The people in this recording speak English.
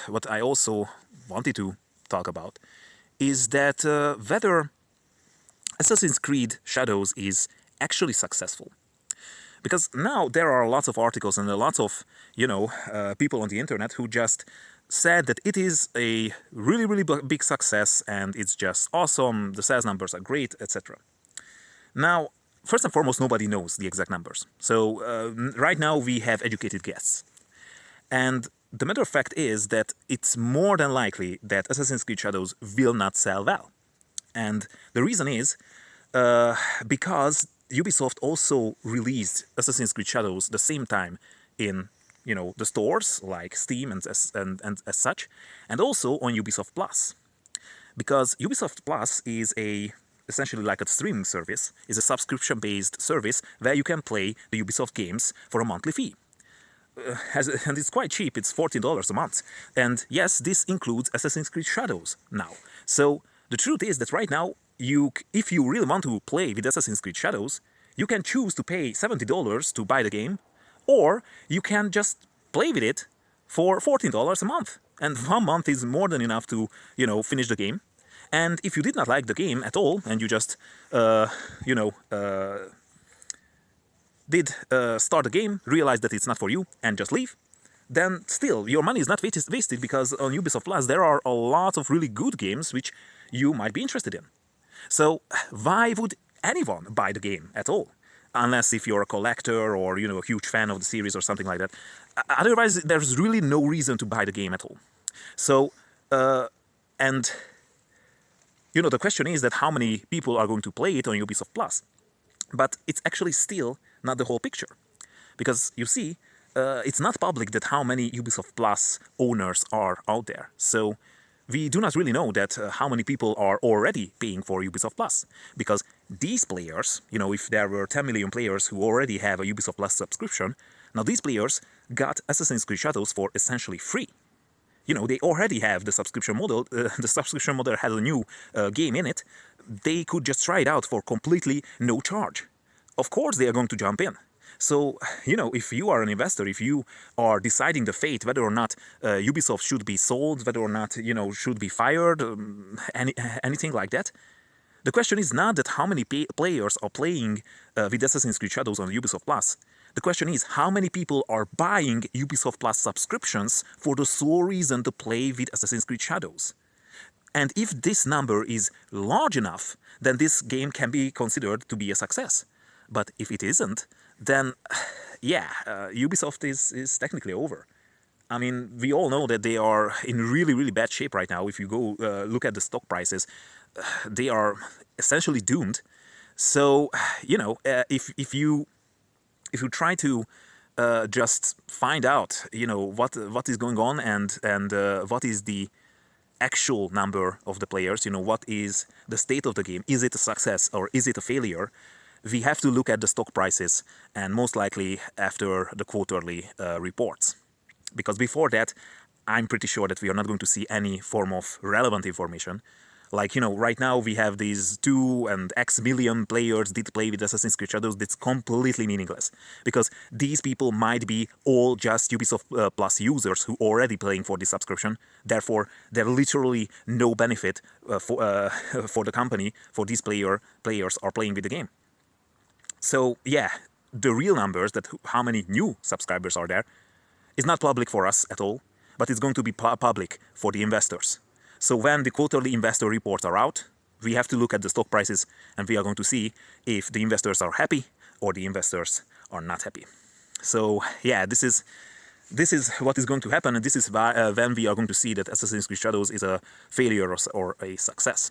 what I also wanted to talk about is that whether Assassin's Creed Shadows is actually successful. Because now there are lots of articles and lots of, people on the internet who just said that it is a really big success and it's just awesome, the sales numbers are great, etc. Now, first and foremost, nobody knows the exact numbers. So right now we have educated guesses. And the matter of fact is that it's more than likely that Assassin's Creed Shadows will not sell well. And the reason is because Ubisoft also released Assassin's Creed Shadows the same time in the stores like Steam and as such, and also on Ubisoft Plus. Because Ubisoft Plus is essentially like a streaming service, is a subscription-based service where you can play the Ubisoft games for a monthly fee. And it's quite cheap, it's $14 a month. And yes, this includes Assassin's Creed Shadows now. So the truth is that right now, if you really want to play with Assassin's Creed Shadows, you can choose to pay $70 to buy the game, or you can just play with it for $14 a month. And 1 month is more than enough to, finish the game. And if you did not like the game at all, and you just, did start the game, realize that it's not for you, and just leave, then still, your money is not wasted, because on Ubisoft Plus there are a lot of really good games which you might be interested in. So why would anyone buy the game at all? Unless if you're a collector or, a huge fan of the series or something like that. Otherwise, there's really no reason to buy the game at all. So, and, the question is that how many people are going to play it on Ubisoft Plus? But it's actually still not the whole picture. Because, you see, it's not public that how many Ubisoft Plus owners are out there. So we do not really know that how many people are already paying for Ubisoft Plus. Because these players, if there were 10 million players who already have a Ubisoft Plus subscription, now these players got Assassin's Creed Shadows for essentially free. They already have the subscription model. The subscription model has a new game in it. They could just try it out for completely no charge. Of course they are going to jump in. So, if you are an investor, if you are deciding the fate, whether or not Ubisoft should be sold, whether or not, should be fired, anything like that, the question is not that how many players are playing with Assassin's Creed Shadows on Ubisoft Plus. The question is how many people are buying Ubisoft Plus subscriptions for the sole reason to play with Assassin's Creed Shadows. And if this number is large enough, then this game can be considered to be a success. But if it isn't, then, Ubisoft is technically over. I mean, we all know that they are in really bad shape right now. If you go look at the stock prices, they are essentially doomed. So, if you try to just find out, what is going on and what is the actual number of the players, what is the state of the game, is it a success or is it a failure? We have to look at the stock prices, and most likely after the quarterly reports. Because before that, I'm pretty sure that we are not going to see any form of relevant information. Like, right now we have these 2 and X million players did play with Assassin's Creed Shadows. That's completely meaningless. Because these people might be all just Ubisoft Plus users who are already playing for this subscription. Therefore, there's literally no benefit for the company, for these players are playing with the game. So, the real numbers, that how many new subscribers are there, is not public for us at all, but it's going to be public for the investors. So when the quarterly investor reports are out, we have to look at the stock prices, and we are going to see if the investors are happy or the investors are not happy. So, this is what is going to happen, and this is when we are going to see that Assassin's Creed Shadows is a failure or a success.